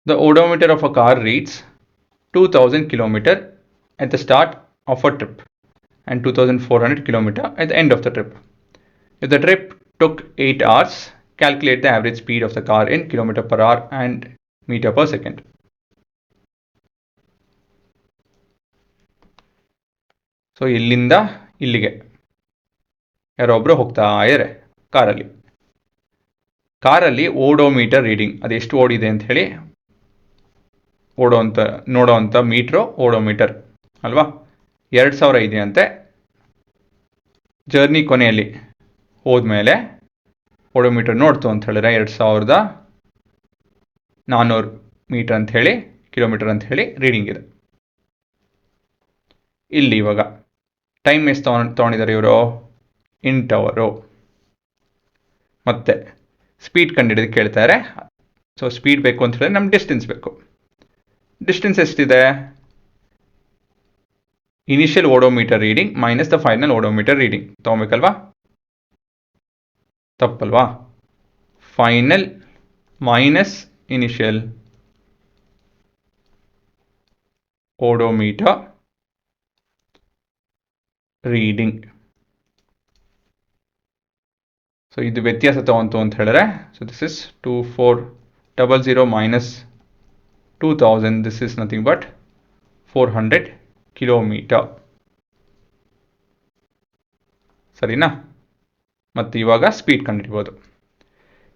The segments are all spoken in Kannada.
The odometer of a car reads 2000 km at the start of a trip and 2400 km at the end of the trip. If the trip took 8 hours, calculate the average speed of the car in km per hour and meter per second. So ಇಲ್ಲಿಂದ ಇಲ್ಲಿಗೆ ಯಾರೊಬ್ಬರು ಹೋಗ್ತಾ ಇದ್ದಾರೆ ಕಾರಲ್ಲಿ ಓಡೋಮೀಟರ್ ರೀಡಿಂಗ್ ಅದೆಷ್ಟು ಓಡಿದೆ ಅಂತ ಹೇಳಿ ನೋಡೋವಂಥ ಮೀಟ್ರು ಓಡೋಮೀಟರ್ ಅಲ್ವಾ. 2000 ಇದೆಯಂತೆ. ಜರ್ನಿ ಕೊನೆಯಲ್ಲಿ ಹೋದ್ಮೇಲೆ ಓಡೋಮೀಟರ್ ನೋಡ್ತು ಅಂತ ಹೇಳಿದ್ರೆ 2400 ಮೀಟರ್ ಅಂತ ಹೇಳಿ ಕಿಲೋಮೀಟರ್ ಅಂತ ಹೇಳಿ ರೀಡಿಂಗ್ ಇದೆ. ಇಲ್ಲಿ ಇವಾಗ ಟೈಮ್ ಎಷ್ಟು ತೊಗೊಂಡಿದ್ದಾರೆ ಇವರು? 8 ಅವರು. ಮತ್ತೆ ಸ್ಪೀಡ್ ಕಂಡುಹಿಡಿದು ಕೇಳ್ತಾರೆ. ಸೊ ಸ್ಪೀಡ್ ಬೇಕು ಅಂತ ಹೇಳಿದ್ರೆ ನಮ್ಗೆ ಡಿಸ್ಟೆನ್ಸ್ ಬೇಕು. ಡಿಸ್ಟೆನ್ಸ್ ಎಷ್ಟಿದೆ? Initial odometer reading minus the final odometer reading ತಗೊಬೇಕಲ್ವಾ? ತಪ್ಪಲ್ವಾ? Final minus initial odometer reading. So ಇದು ವ್ಯತ್ಯಾಸ ತಗೊಂತು ಅಂತ ಹೇಳಿದ್ರೆ, so this is 2400 minus 2000, this is nothing but 400 kilometre. ಸರಿನಾ? ಮತ್ತು ಇವಾಗ ಸ್ಪೀಡ್ ಕಂಡುಹಿಡಿಬೋದು.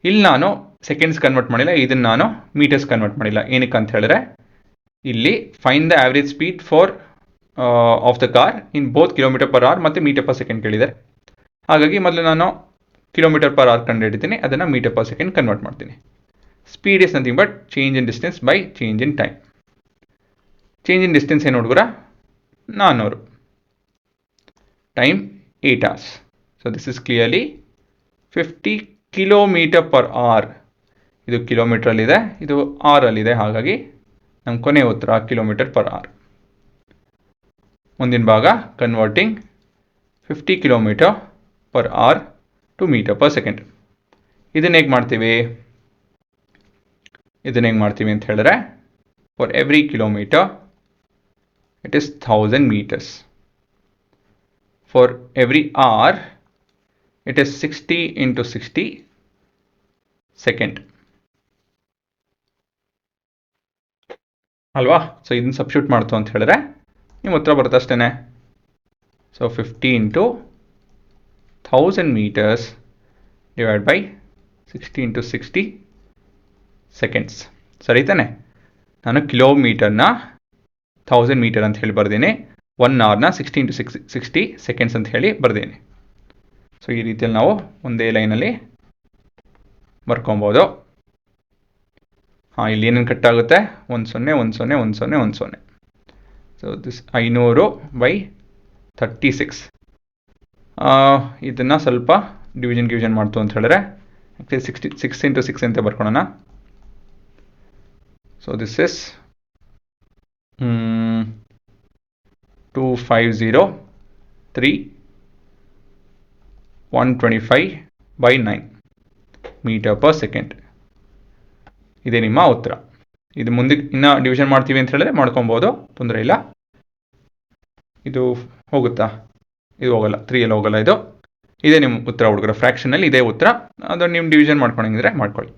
ಇಲ್ಲಿ ನಾನು ಸೆಕೆಂಡ್ಸ್ ಕನ್ವರ್ಟ್ ಮಾಡಿಲ್ಲ, ಇದನ್ನು ನಾನು ಮೀಟರ್ಸ್ ಕನ್ವರ್ಟ್ ಮಾಡಿಲ್ಲ. ಏನಕ್ಕೆ ಅಂತ ಹೇಳಿದ್ರೆ ಇಲ್ಲಿ find the average speed for of the car in both kilometre per hour ಮತ್ತು ಮೀಟರ್ ಪರ್ ಸೆಕೆಂಡ್ ಕೇಳಿದ್ದಾರೆ. ಹಾಗಾಗಿ ಮೊದಲು ನಾನು ಕಿಲೋಮೀಟರ್ ಪರ್ ಅವರ್ ಕಂಡು ಹಿಡಿತೀನಿ, ಅದನ್ನು ಮೀಟರ್ ಪರ್ ಸೆಕೆಂಡ್ ಕನ್ವರ್ಟ್ ಮಾಡ್ತೀನಿ. Speed is nothing but change in distance by change in time. Change in distance ಏನು ಹುಡುಗರ? 400. Time 8 hours. So this is clearly 50 kilometre per hour. ಇದು ಕಿಲೋಮೀಟ್ರಲ್ಲಿದೆ, ಇದು ಅವರಲ್ಲಿದೆ. ಹಾಗಾಗಿ ನಮ್ಮ ಕೊನೆಯ ಉತ್ತರ ಕಿಲೋಮೀಟರ್ ಪರ್ ಅವರ್. ಮುಂದಿನ ಭಾಗ converting 50 kilometre per hour to metre per second. ಇದನ್ನು ಹೇಗೆ ಮಾಡ್ತೀವಿ ಅಂತ ಹೇಳಿದ್ರೆ, for every kilometre it is 1000 meters. For every hour it is 60 into 60 second. ಅಲ್ವಾ? ಸೊ ಇದನ್ನು ಸಬ್ಸ್ಟಿಟ್ಯೂಟ್ ಮಾಡ್ತು ಅಂತ ಹೇಳಿದ್ರೆ ನಿಮ್ಮ ಉತ್ತರ ಬರುತ್ತೆ ಅಷ್ಟೇ. So 50 into 1000 meters divided by 60 into 60 seconds. ಸರಿ ತಾನೆ? ನಾನು ಕಿಲೋಮೀಟರ್ನ 1000 ಮೀಟರ್ ಅಂತ ಹೇಳಿ ಬರ್ದೇನೆ, 1 hourನ 60 into 60 ಸೆಕೆಂಡ್ಸ್ ಅಂತ ಹೇಳಿ ಬರ್ದೇನೆ. ಸೊ ಈ ರೀತಿಯಲ್ಲಿ ನಾವು ಒಂದೇ ಲೈನಲ್ಲಿ ಬರ್ಕೊಬೋದು. ಇಲ್ಲಿ ಏನೇನು ಕಟ್ ಆಗುತ್ತೆ? 10 10 10 10 10. So this 500/36. ಇದನ್ನು ಸ್ವಲ್ಪ ಡಿವಿಷನ್ ಮಾಡ್ತು ಅಂತ ಹೇಳಿದ್ರೆ ಆ್ಯಕ್ಚುಲಿ 6 into 6 ಅಂತ ಬರ್ಕೊಳ್ಳೋಣ. So this is 2503/125/9 metre per second. ಇದೇ ನಿಮ್ಮ ಉತ್ತರ. ಇದು ಮುಂದೆ ಇನ್ನೂ ಡಿವಿಷನ್ ಮಾಡ್ತೀವಿ ಅಂತ ಹೇಳಿದ್ರೆ ಮಾಡ್ಕೊಬೋದು, ತೊಂದರೆ ಇಲ್ಲ. ಇದು ಹೋಗುತ್ತಾ? ಇದು ಹೋಗಲ್ಲ, 3 ಹೋಗಲ್ಲ. ಇದೇ ನಿಮ್ಮ ಉತ್ತರ ಹುಡುಗರ. ಫ್ರ್ಯಾಕ್ಷನಲ್ಲಿ ಇದೇ ಉತ್ತರ. ಅದನ್ನು ನೀವು ಡಿವಿಷನ್ ಮಾಡ್ಕೊಂಡಿದ್ರೆ ಮಾಡ್ಕೊಳ್ಳಿ.